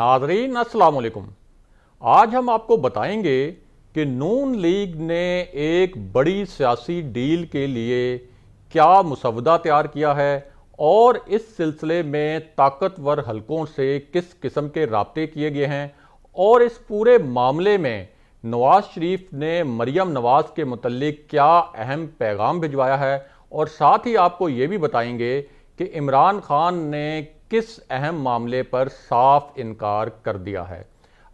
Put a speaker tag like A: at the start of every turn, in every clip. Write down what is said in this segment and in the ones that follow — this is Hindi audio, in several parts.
A: नाज़रीन अस्सलाम वालेकुम। आज हम आपको बताएंगे कि नून लीग ने एक बड़ी सियासी डील के लिए क्या मुसवदा तैयार किया है और इस सिलसिले में ताकतवर हलकों से किस किस्म के राब्ते किए गए हैं और इस पूरे मामले में नवाज शरीफ ने मरियम नवाज के मुतल्लिक क्या अहम पैगाम भिजवाया है और साथ ही आपको ये भी बताएंगे कि इमरान खान ने किस अहम मामले पर साफ इनकार कर दिया है।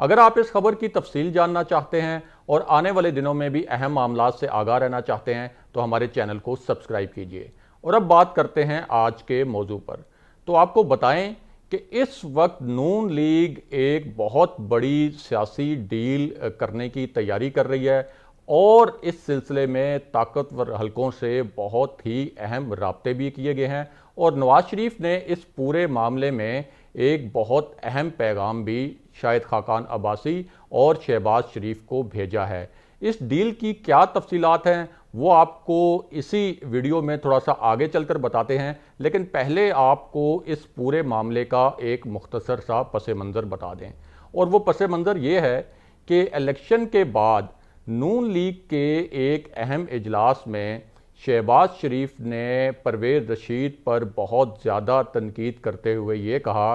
A: अगर आप इस खबर की तफसील जानना चाहते हैं और आने वाले दिनों में भी अहम मामलात से आगाह रहना चाहते हैं तो हमारे चैनल को सब्सक्राइब कीजिए। और अब बात करते हैं आज के मौजू पर। तो आपको बताएं कि इस वक्त नून लीग एक बहुत बड़ी सियासी डील करने की तैयारी कर रही है और इस सिलसिले में ताकतवर हलकों से बहुत ही अहम राब्ते भी किए गए हैं और नवाज शरीफ ने इस पूरे मामले में एक बहुत अहम पैगाम भी शाहिद खाकान अब्बासी और शहबाज शरीफ को भेजा है। इस डील की क्या तफसीलात हैं वो आपको इसी वीडियो में थोड़ा सा आगे चलकर बताते हैं, लेकिन पहले आपको इस पूरे मामले का एक मुख्तसर सा पस मंज़र बता दें। और वो पस मंज़र ये है कि इलेक्शन के बाद नून लीग के एक अहम इजलास में शहबाज शरीफ ने परवेज़ रशीद पर बहुत ज़्यादा तनकीद करते हुए ये कहा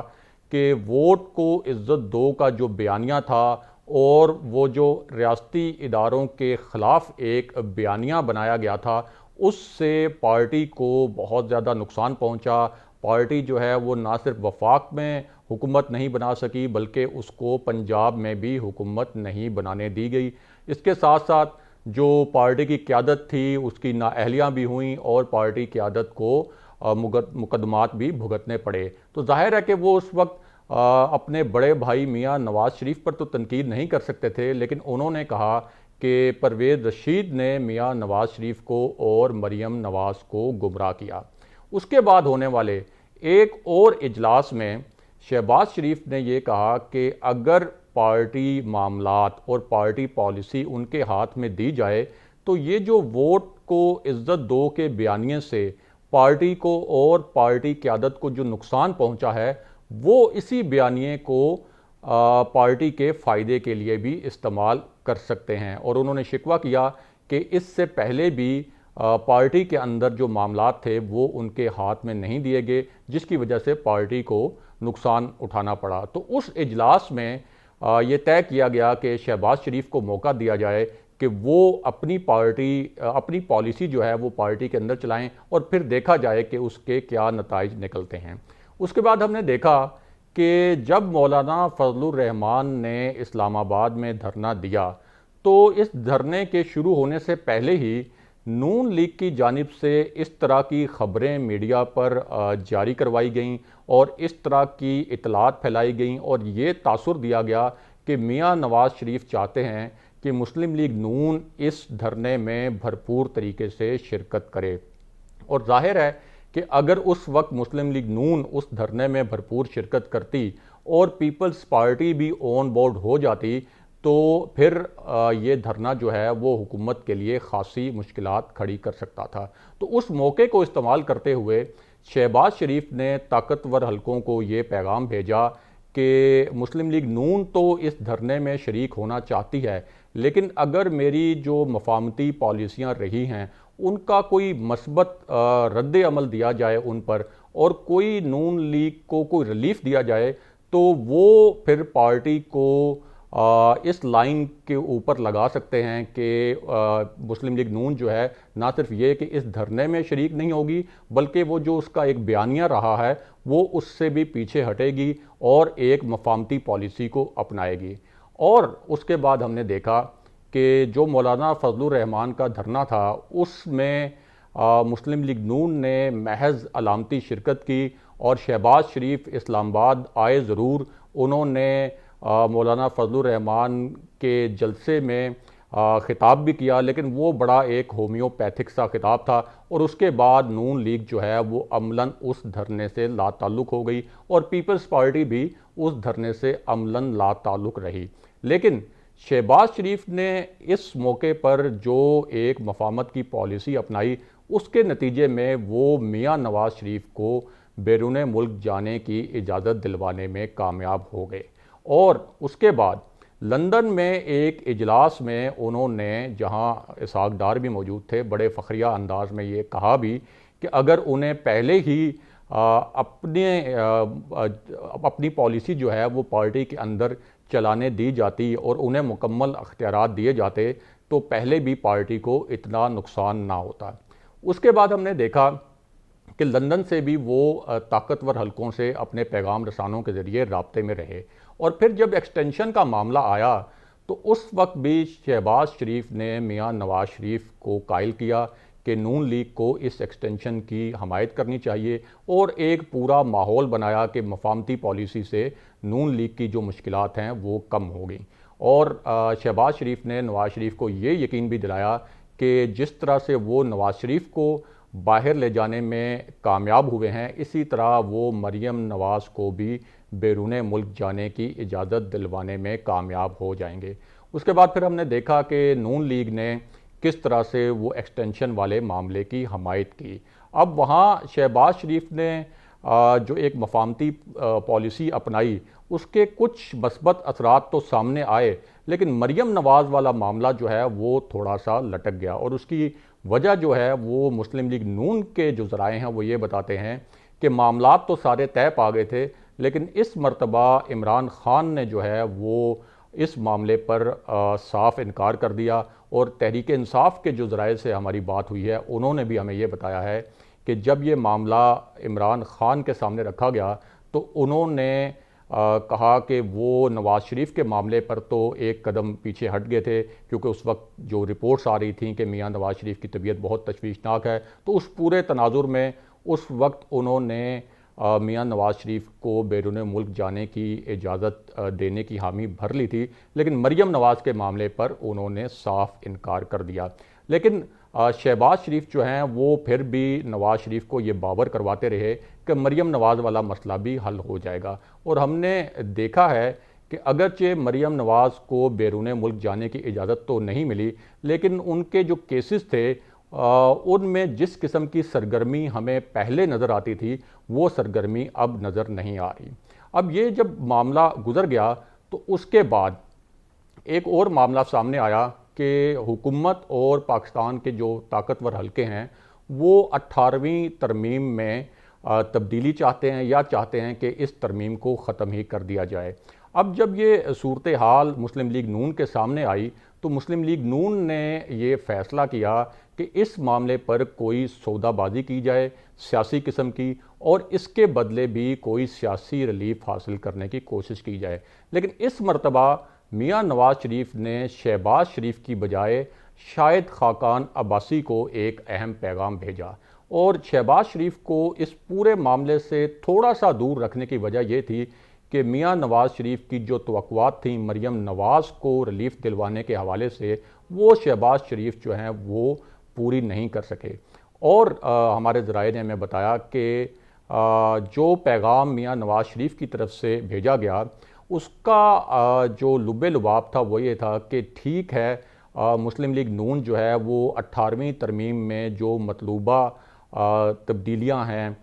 A: कि वोट को इज़्ज़त दो का जो बयानिया था और वो जो रियासती इदारों के ख़िलाफ़ एक बयानिया बनाया गया था उससे पार्टी को बहुत ज़्यादा नुकसान पहुंचा। पार्टी जो है वो ना सिर्फ वफाक में हुकूमत नहीं बना सकी बल्कि उसको पंजाब में भी हुकूमत नहीं बनाने दी गई। इसके साथ साथ जो पार्टी की क़यादत थी उसकी नाअहलियाँ भी हुई और पार्टी क़यादत को मुकदमात भी भुगतने पड़े। तो जाहिर है कि वो उस वक्त अपने बड़े भाई मियां नवाज शरीफ पर तो तनकीद नहीं कर सकते थे, लेकिन उन्होंने कहा कि परवेज़ रशीद ने मियां नवाज शरीफ को और मरियम नवाज को गुमराह किया। उसके बाद होने वाले एक और इजलास में शहबाज शरीफ ने यह कहा कि अगर पार्टी मामलात और पार्टी पॉलिसी उनके हाथ में दी जाए तो ये जो वोट को इज्जत दो के बयानिए से पार्टी को और पार्टी क़यादत को जो नुकसान पहुंचा है वो इसी बयानिए को पार्टी के फ़ायदे के लिए भी इस्तेमाल कर सकते हैं। और उन्होंने शिकवा किया कि इससे पहले भी पार्टी के अंदर जो मामलात थे वो उनके हाथ में नहीं दिए गए जिसकी वजह से पार्टी को नुकसान उठाना पड़ा। तो उस इजलास में ये तय किया गया कि शहबाज शरीफ को मौका दिया जाए कि वो अपनी पॉलिसी जो है वो पार्टी के अंदर चलाएं और फिर देखा जाए कि उसके क्या नताइज निकलते हैं। उसके बाद हमने देखा कि जब मौलाना फजलुर रहमान ने इस्लामाबाद में धरना दिया तो इस धरने के शुरू होने से पहले ही नून लीग की जानिब से इस तरह की खबरें मीडिया पर जारी करवाई गईं और इस तरह की इतलात फैलाई गईं और ये तासुर दिया गया कि मियां नवाज शरीफ चाहते हैं कि मुस्लिम लीग नून इस धरने में भरपूर तरीके से शिरकत करे। और जाहिर है कि अगर उस वक्त मुस्लिम लीग नून उस धरने में भरपूर शिरकत करती और पीपल्स पार्टी भी ऑन बोर्ड हो जाती तो फिर ये धरना जो है वो हुकूमत के लिए खासी मुश्किलात खड़ी कर सकता था। तो उस मौके को इस्तेमाल करते हुए शहबाज शरीफ ने ताकतवर हलकों को ये पैगाम भेजा कि मुस्लिम लीग नून तो इस धरने में शरीक होना चाहती है, लेकिन अगर मेरी जो मफामती पॉलिसियाँ रही हैं उनका कोई मस्बत रद्द अमल दिया जाए उन पर और कोई नून लीग को कोई रिलीफ दिया जाए तो वो फिर पार्टी को इस लाइन के ऊपर लगा सकते हैं कि मुस्लिम लीग नून जो है ना सिर्फ ये कि इस धरने में शरीक नहीं होगी बल्कि वो जो उसका एक बयानिया रहा है वो उससे भी पीछे हटेगी और एक मफामती पॉलिसी को अपनाएगी। और उसके बाद हमने देखा कि जो मौलाना फजलुर रहमान का धरना था उसमें मुस्लिम लीग नून ने महज अलामती शिरकत की और शहबाज शरीफ इस्लामाबाद आए ज़रूर। उन्होंने मौलाना फजलुर रहमान के जलसे में ख़िताब भी किया, लेकिन वो बड़ा एक होम्योपैथिक सा ख़िताब था और उसके बाद नून लीग जो है वो अमलन उस धरने से लाताल्लुक़ हो गई और पीपल्स पार्टी भी उस धरने से अमलन लाताल्लुक़ रही। लेकिन शहबाज शरीफ ने इस मौके पर जो एक मफामत की पॉलिसी अपनाई उसके नतीजे में वो मियां नवाज शरीफ को बैरून मुल्क जाने की इजाज़त दिलवाने में कामयाब हो गए। और उसके बाद लंदन में एक इजलास में उन्होंने, जहां इसहाक डार भी मौजूद थे, बड़े फ़खरिया अंदाज में ये कहा भी कि अगर उन्हें पहले ही अपनी पॉलिसी जो है वो पार्टी के अंदर चलाने दी जाती और उन्हें मुकम्मल अख्तियारात दिए जाते तो पहले भी पार्टी को इतना नुकसान ना होता। उसके बाद हमने देखा कि लंदन से भी वो ताकतवर हलकों से अपने पैगाम रसानों के ज़रिए राब्ते में रहे। और फिर जब एक्सटेंशन का मामला आया तो उस वक्त भी शहबाज शरीफ ने मियां नवाज शरीफ को कायल किया कि नून लीग को इस एक्सटेंशन की हमायत करनी चाहिए और एक पूरा माहौल बनाया कि मफामती पॉलिसी से नून लीग की जो मुश्किलात हैं वो कम हो गई। और शहबाज शरीफ ने नवाज शरीफ को ये यकीन भी दिलाया कि जिस तरह से वो नवाज शरीफ को बाहर ले जाने में कामयाब हुए हैं, इसी तरह वो मरियम नवाज़ को भी बैरून मुल्क जाने की इजाज़त दिलवाने में कामयाब हो जाएंगे। उसके बाद फिर हमने देखा कि नून लीग ने किस तरह से वो एक्सटेंशन वाले मामले की हमायत की। अब वहाँ शहबाज शरीफ ने जो एक मफामती पॉलिसी अपनाई उसके कुछ मस्बत असरात तो सामने आए, लेकिन मरियम नवाज़ वाला मामला जो है वो थोड़ा सा लटक गया। और उसकी वजह जो है वो मुस्लिम लीग नून के जो ज़राए हैं वो ये बताते हैं कि मामलात तो सारे तय पा गए थे, लेकिन इस मरतबा इमरान खान ने जो है वो इस मामले पर साफ इनकार कर दिया। और तहरीक इंसाफ के जो ज़राए से हमारी बात हुई है उन्होंने भी हमें ये बताया है कि जब ये मामला इमरान खान के सामने रखा गया तो उन्होंने कहा कि वो नवाज शरीफ के मामले पर तो एक कदम पीछे हट गए थे, क्योंकि उस वक्त जो रिपोर्ट्स आ रही थी कि मियां नवाज शरीफ की तबीयत बहुत तशवीशनाक है, तो उस पूरे तनाजुर में उस वक्त उन्होंने मियां नवाज शरीफ को बैरून मुल्क जाने की इजाज़त देने की हामी भर ली थी, लेकिन मरियम नवाज़ के मामले पर उन्होंने साफ इनकार कर दिया। लेकिन शहबाज शरीफ जो हैं वो फिर भी नवाज शरीफ को ये बावर करवाते रहे कि मरियम नवाज़ वाला मसला भी हल हो जाएगा। और हमने देखा है कि अगरचे मरियम नवाज़ को बैरून मुल्क जाने की इजाज़त तो नहीं मिली, लेकिन उनके जो केसेस थे उनमें जिस किस्म की सरगर्मी हमें पहले नज़र आती थी वो सरगर्मी अब नज़र नहीं आ रही। अब ये जब मामला गुजर गया तो उसके बाद एक और मामला सामने आया कि हुकूमत और पाकिस्तान के जो ताकतवर हलके हैं वो 18वीं तरमीम में तब्दीली चाहते हैं या चाहते हैं कि इस तरमीम को ख़त्म ही कर दिया जाए। अब जब ये सूरत हाल मुस्लिम लीग नून के सामने आई तो मुस्लिम लीग नून ने ये फ़ैसला किया कि इस मामले पर कोई सौदाबाजी की जाए सियासी किस्म की, और इसके बदले भी कोई सियासी रिलीफ हासिल करने की कोशिश की जाए। लेकिन इस मरतबा मियां नवाज शरीफ ने शहबाज शरीफ की बजाय शाहिद खाकान अब्बासी को एक अहम पैगाम भेजा। और शहबाज शरीफ को इस पूरे मामले से थोड़ा सा दूर रखने की वजह यह थी कि मियां नवाज शरीफ की जो तवक्कुआत थी मरियम नवाज़ को रिलीफ दिलवाने के हवाले से, वो शहबाज शरीफ जो हैं वो पूरी नहीं कर सके। और हमारे ज़राए ने हमें बताया कि जो पैगाम मियां नवाज शरीफ की तरफ से भेजा गया उसका जो लुबे लुबाब था वो ये था कि ठीक है, मुस्लिम लीग नून जो है वो 18वीं तरमीम में जो मतलूबा तब्दीलियां हैं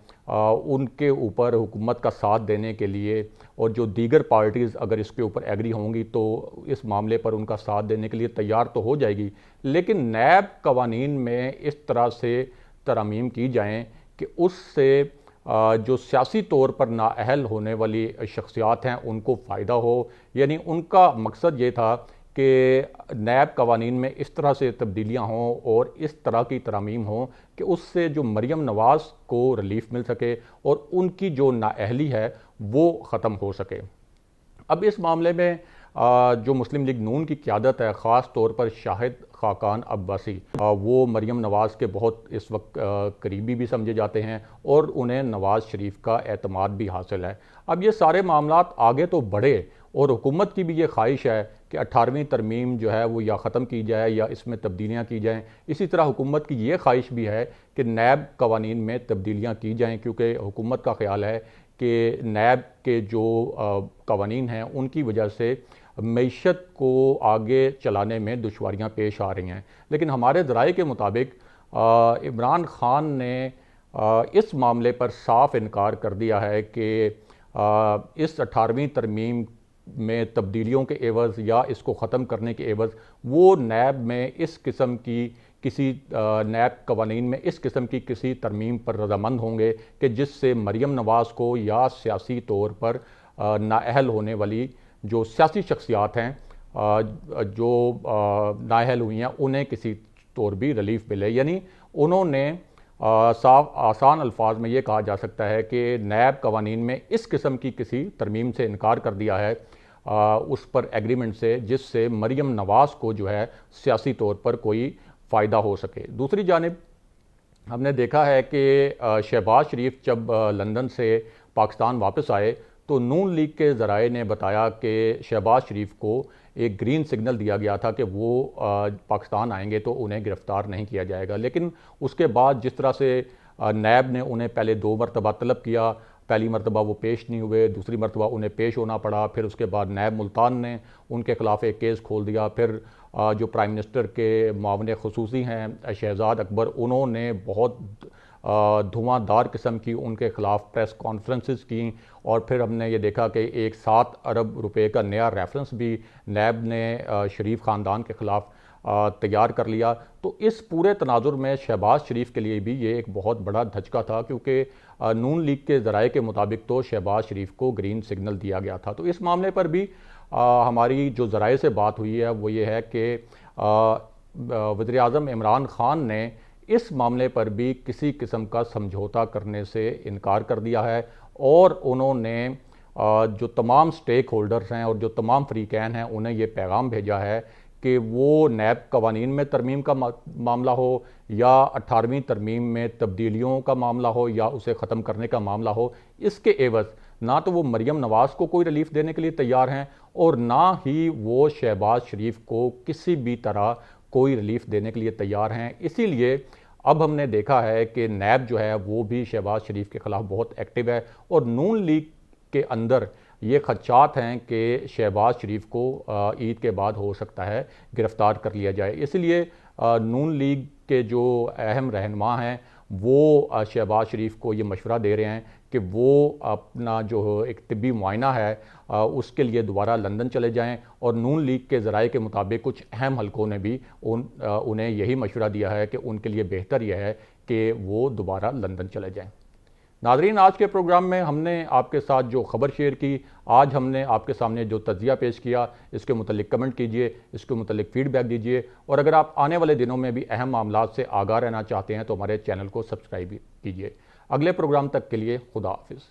A: उनके ऊपर हुकूमत का साथ देने के लिए, और जो दीगर पार्टीज़ अगर इसके ऊपर एग्री होंगी तो इस मामले पर उनका साथ देने के लिए तैयार तो हो जाएगी, लेकिन नैब कवानीन में इस तरह से तरमीम की जाएँ कि उससे जो सियासी तौर पर नाअहल होने वाली शख्सियात हैं उनको फ़ायदा हो। यानी उनका मकसद ये था कि नैब कवानीन में इस तरह से तब्दीलियाँ हों और इस तरह की तरमीम हों कि उससे जो मरियम नवाज़ को रिलीफ मिल सके और उनकी जो नाअहली है वो ख़त्म हो सके। अब इस मामले में जो मुस्लिम लीग नून की क़यादत है, ख़ास तौर पर शाहिद खाकान अब्बासी, वो मरियम नवाज़ के बहुत इस वक्त करीबी भी समझे जाते हैं और उन्हें नवाज़ शरीफ का एतमाद भी हासिल है। अब ये सारे मामलात आगे तो बढ़े और हुकूमत की भी ये ख्वाहिश है कि 18वीं तरमीम जो है वो या ख़त्म की जाए या इसमें तब्दीलियाँ की जाएँ। इसी तरह हुकूमत की ये ख्वाहिश भी है कि नैब कवानीन में तब्दीलियाँ की जाएँ, क्योंकि हुकूमत का ख्याल है कि नैब के जो कवानीन हैं उनकी वजह से मईशत को आगे चलाने में दुश्वारियां पेश आ रही हैं। लेकिन हमारे ज़राए के मुताबिक इमरान खान ने इस मामले पर साफ इनकार कर दिया है कि इस 18वीं तरमीम में तब्दीलियों के एवज़ या इसको ख़त्म करने के एवज़ वो नैब में इस किस्म की किसी नैब कवानीन में इस किस्म की किसी तरमीम पर रजामंद होंगे कि जिससे मरीम नवाज़ को या सियासी तौर पर नाअहल होने वाली जो सियासी शख्सियात हैं जो नाअहल हुई हैं उन्हें किसी तौर भी रिलीफ मिले। यानी उन्होंने साफ आसान अल्फाज में ये कहा जा सकता है कि नैब कवानीन में इस किस्म की किसी तरमीम से इनकार कर दिया है उस पर एग्रीमेंट से जिससे मरीम नवाज़ को जो है सियासी तौर पर कोई फ़ायदा हो सके। दूसरी जानिब हमने देखा है कि शहबाज शरीफ जब लंदन से पाकिस्तान वापस आए तो नून लीग के ज़राए ने बताया कि शहबाज शरीफ को एक ग्रीन सिग्नल दिया गया था कि वो पाकिस्तान आएंगे तो उन्हें गिरफ़्तार नहीं किया जाएगा। लेकिन उसके बाद जिस तरह से नैब ने उन्हें पहले 2 मरतबा तलब किया, पहली मरतबा वो पेश नहीं हुए, दूसरी मरतबा उन्हें पेश होना पड़ा, फिर उसके बाद नैब मुल्तान ने उनके ख़िलाफ़ एक केस खोल दिया। फिर जो प्राइम मिनिस्टर के मुआविन ख़ुसूसी हैं शहजाद अकबर, उन्होंने बहुत धुआंधार किस्म की उनके ख़िलाफ़ प्रेस कॉन्फ्रेंसेस की और फिर हमने ये देखा कि एक 7 अरब रुपए का नया रेफरेंस भी नैब ने शरीफ ख़ानदान के ख़िलाफ़ तैयार कर लिया। तो इस पूरे तनाजुर में शहबाज शरीफ के लिए भी ये एक बहुत बड़ा धचका था क्योंकि नून लीग के ज़राए के मुताबिक तो शहबाज शरीफ को ग्रीन सिग्नल दिया गया था। तो इस मामले पर भी हमारी जो ज़राए से बात हुई है वो ये है कि वज़ीर-ए-आज़म इमरान ख़ान ने इस मामले पर भी किसी किस्म का समझौता करने से इनकार कर दिया है और उन्होंने जो तमाम स्टेक होल्डर्स हैं और जो तमाम फ़रीक़ैन हैं उन्हें ये पैगाम भेजा है कि वो नैब कवानीन में तरमीम का मामला हो या 18वीं तरमीम में तब्दीलियों का मामला हो या उसे ख़त्म करने का मामला हो, इसके एवज़ ना तो वो मरीम नवाज़ को कोई रिलीफ देने के लिए तैयार हैं और ना ही वो शहबाज शरीफ को किसी भी तरह कोई रिलीफ देने के लिए तैयार हैं। इसीलिए अब हमने देखा है कि नैब जो है वो भी शहबाज शरीफ के ख़िलाफ़ बहुत एक्टिव है और नून लीग के अंदर ये खदशात हैं कि शहबाज शरीफ को ईद के बाद हो सकता है गिरफ़्तार कर लिया जाए। इसलिए नून लीग के जो अहम रहनुमा हैं वो शहबाज शरीफ को ये मशवरा दे रहे हैं कि वो अपना जो एक तिब्बी मुआयना है उसके लिए दोबारा लंदन चले जाएं और नून लीग के ज़राए के मुताबिक कुछ अहम हलकों ने भी उन्हें यही मशवरा दिया है कि उनके लिए बेहतर यह है कि वो दोबारा लंदन चले जाएं। नाज़रीन, आज के प्रोग्राम में हमने आपके साथ जो ख़बर शेयर की, आज हमने आपके सामने जो तज्ज़िया पेश किया, इसके मुतल्लिक कमेंट कीजिए, इसके मुतल्लिक फ़ीडबैक दीजिए और अगर आप आने वाले दिनों में भी अहम मामलात से आगाह रहना चाहते हैं तो हमारे चैनल को सब्सक्राइब कीजिए। अगले प्रोग्राम तक के लिए खुदा हाफ़िज़।